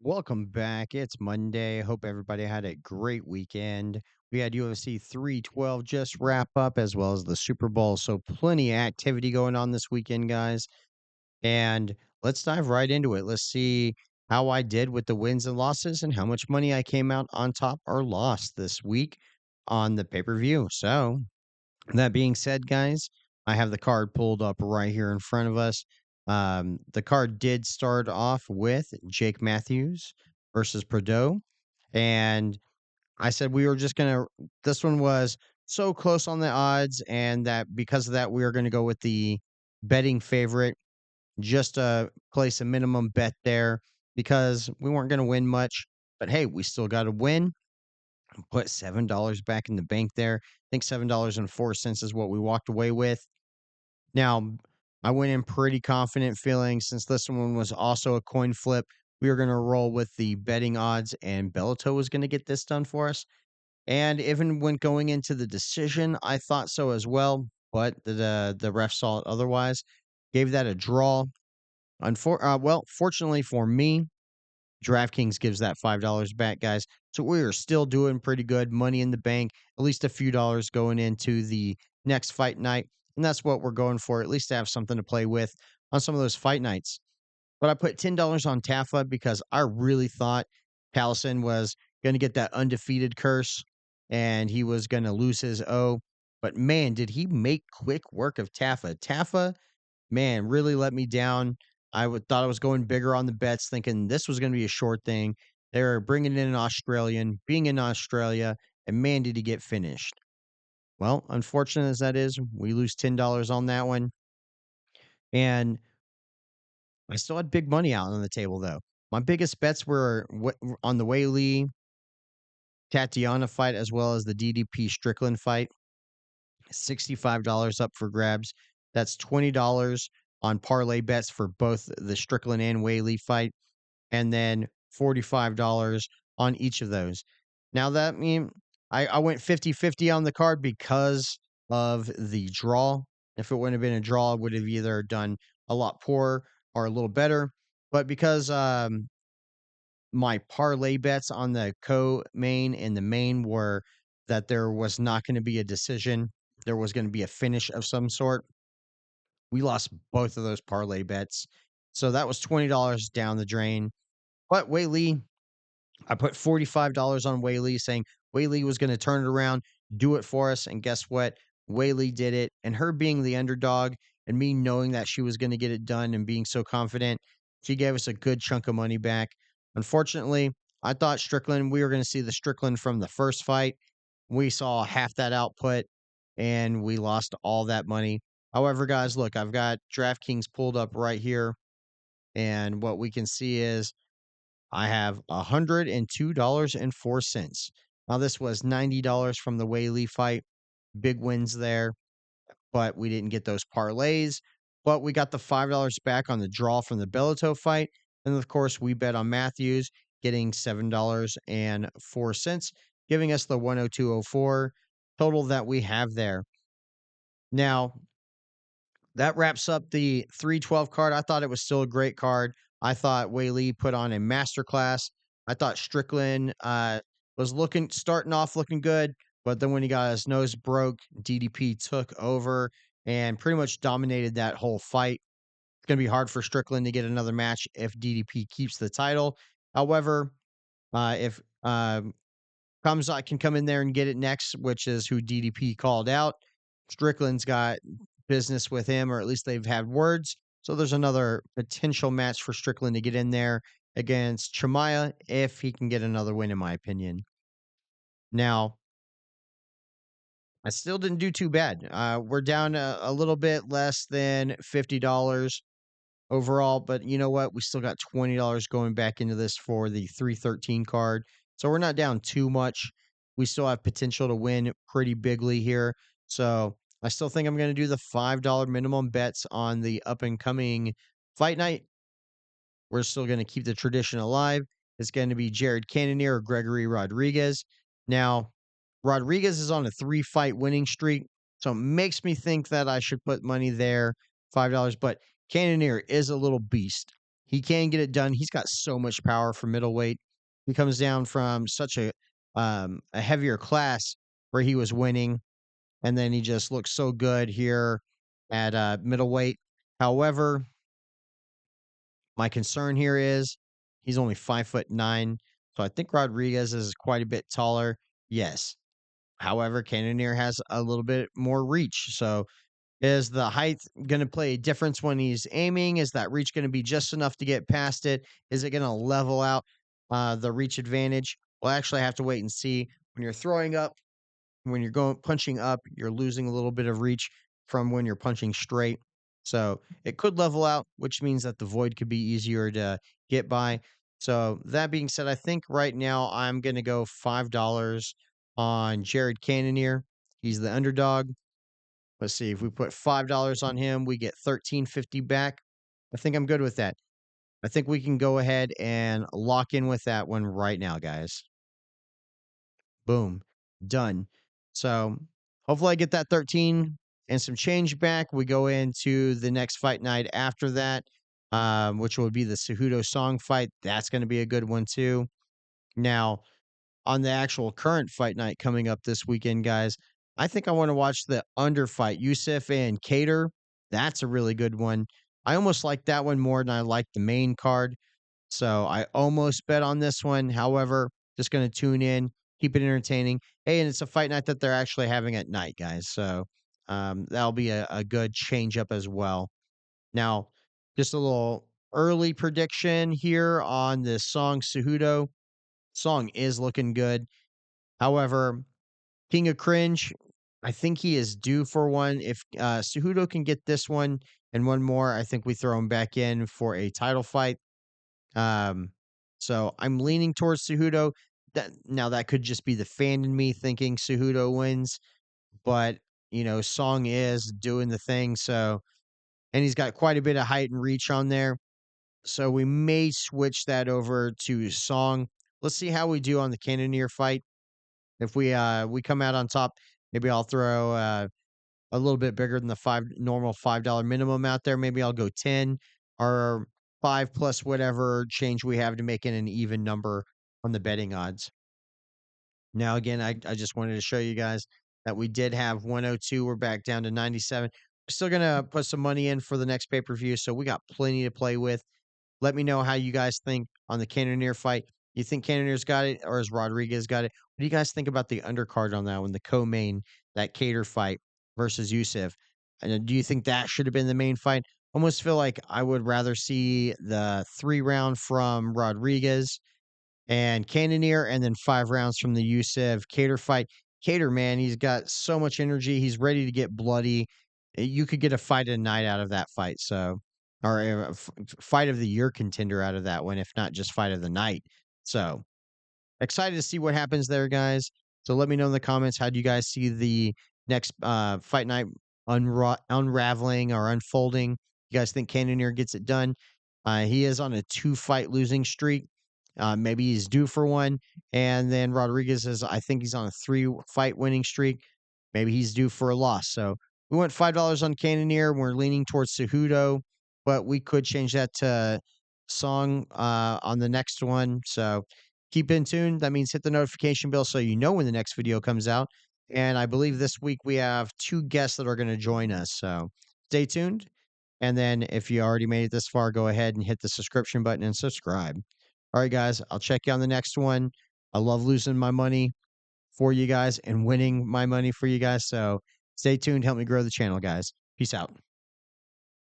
Welcome back. It's Monday. Hope everybody had a great weekend. We had UFC 312 just wrap up as well as the Super Bowl. So, plenty of activity going on this weekend, guys. And let's dive right into it. Let's see how I did with the wins and losses and how much money I came out on top or lost this week on the pay per view. So, that being said, guys, I have the card pulled up right here in front of us. The card did start off with Jake Matthews versus Prado. And I said we were just going to, this one was so close on the odds. And that because of that, we were going to go with the betting favorite, just to place a minimum bet there because we weren't going to win much. But hey, we still got to win. Put $7 back in the bank there. I think $7.04 is what we walked away with. Now, I went in pretty confident feeling since this one was also a coin flip. We were going to roll with the betting odds, and Bellator was going to get this done for us. And even when going into the decision, I thought so as well, but the ref saw it otherwise. Gave that a draw. Fortunately for me, DraftKings gives that $5 back, guys. So we are still doing pretty good. Money in the bank, at least a few dollars going into the next fight night. And that's what we're going for, at least to have something to play with on some of those fight nights. But I put $10 on Tafa because I really thought Pallison was going to get that undefeated curse and he was going to lose his O. But man, did he make quick work of Tafa. Tafa, man, really let me down. Thought I was going bigger on the bets, thinking this was going to be a short thing. They were bringing in an Australian, being in Australia, and man, did he get finished. Well, unfortunate as that is, we lose $10 on that one. And I still had big money out on the table, though. My biggest bets were on the Wei Lee Tatiana fight as well as the DDP Strickland fight. $65 up for grabs. That's $20 on parlay bets for both the Strickland and Wei Lee fight, and then $45 on each of those. Now that mean I went 50-50 on the card because of the draw. If it wouldn't have been a draw, I would have either done a lot poorer or a little better. But because my parlay bets on the co-main and the main were that there was not going to be a decision, there was going to be a finish of some sort. We lost both of those parlay bets. So that was $20 down the drain. But Wei Lee, I put $45 on Wei Lee, saying Wei Lee was going to turn it around, do it for us. And guess what? Wei Lee did it. And her being the underdog and me knowing that she was going to get it done and being so confident, she gave us a good chunk of money back. Unfortunately, I thought we were going to see the Strickland from the first fight. We saw half that output and we lost all that money. However, guys, look, I've got DraftKings pulled up right here. And what we can see is I have $102.04. Now, this was $90 from the Wei Lee fight. Big wins there, but we didn't get those parlays. But we got the $5 back on the draw from the Bellator fight. And of course, we bet on Matthews getting $7.04, giving us the 102.04 total that we have there. Now, that wraps up the 312 card. I thought it was still a great card. I thought Wei Lee put on a masterclass. I thought Strickland was starting off looking good, but then when he got his nose broke, DDP took over and pretty much dominated that whole fight. It's going to be hard for Strickland to get another match if DDP keeps the title. However, if Kamzat can come in there and get it next, which is who DDP called out, Strickland's got business with him, or at least they've had words. So there's another potential match for Strickland to get in there against Chimaya if he can get another win, in my opinion. Now, I still didn't do too bad. We're down a little bit less than $50 overall, but you know what? We still got $20 going back into this for the 313 card. So we're not down too much. We still have potential to win pretty bigly here. So I still think I'm going to do the $5 minimum bets on the up and coming fight night. We're still going to keep the tradition alive. It's going to be Jared Cannonier or Gregory Rodriguez. Now, Rodriguez is on a 3-fight winning streak. So it makes me think that I should put money there, $5. But Cannonier is a little beast. he can get it done. He's got so much power for middleweight. He comes down from such a heavier class where he was winning, and then he just looks so good here at middleweight. However, my concern here is he's only 5'9", so I think Rodriguez is quite a bit taller. Yes. However, Cannonier has a little bit more reach. So is the height going to play a difference when he's aiming? Is that reach going to be just enough to get past it? Is it going to level out the reach advantage? Well, actually, I have to wait and see. When you're throwing up, when you're going punching up, you're losing a little bit of reach from when you're punching straight. So it could level out, which means that the void could be easier to get by. So that being said, I think right now I'm going to go $5 on Jared Cannonier. He's the underdog. Let's see, if we put $5 on him, we get 13.50 back. I think I'm good with that. I think we can go ahead and lock in with that one right now, guys. Boom. Done. So hopefully I get that 13 and some change back. We go into the next fight night after that, which will be the Cejudo Song fight. That's going to be a good one too. Now, on the actual current fight night coming up this weekend, guys, I think I want to watch the underfight, Yusuf and Cater. That's a really good one. I almost like that one more than I like the main card. So I almost bet on this one. However, just going to tune in, keep it entertaining. Hey, and it's a fight night that they're actually having at night, guys. So that'll be a good change up as well. Now, just a little early prediction here on this song, Cejudo. Song is looking good. However, King of Cringe, I think he is due for one. If Cejudo can get this one and one more, I think we throw him back in for a title fight. Um, so I'm leaning towards Cejudo. That could just be the fan in me thinking Cejudo wins, but Song is doing the thing. So, and he's got quite a bit of height and reach on there. So we may switch that over to Song. Let's see how we do on the Cannonier fight. If we come out on top, maybe I'll throw a little bit bigger than the normal $5 minimum out there. Maybe I'll go 10 or 5 plus whatever change we have to make it an even number on the betting odds. Now, again, I just wanted to show you guys that we did have 102. We're back down to 97. We're still gonna put some money in for the next pay-per-view, so we got plenty to play with. Let me know how you guys think on the Cannonier fight. You think Cannonier's got it, or has Rodriguez got it? What do you guys think about the undercard on that one, the co-main, that Cater fight versus Yusuf? And do you think that should have been the main fight? Almost feel like I would rather see the 3 round from Rodriguez and Cannonier, and then 5 rounds from the Yusuf Cater fight. Cater, man, he's got so much energy. He's ready to get bloody. You could get a fight of the night out of that fight. So, or fight of the year contender out of that one, if not just fight of the night. So, excited to see what happens there, guys. So let me know in the comments, how do you guys see the next fight night unraveling or unfolding? You guys think Cannonier gets it done? He is on a 2-fight losing streak. Maybe he's due for one. And then Rodriguez is, I think he's on a 3-fight winning streak. Maybe he's due for a loss. So we went $5 on Cannonier. We're leaning towards Cejudo, but we could change that to Song on the next one. So keep in tune. That means hit the notification bell so you know when the next video comes out. And I believe this week we have 2 guests that are going to join us. So stay tuned. And then if you already made it this far, go ahead and hit the subscription button and subscribe. All right, guys, I'll check you on the next one. I love losing my money for you guys and winning my money for you guys. So stay tuned. Help me grow the channel, guys. Peace out.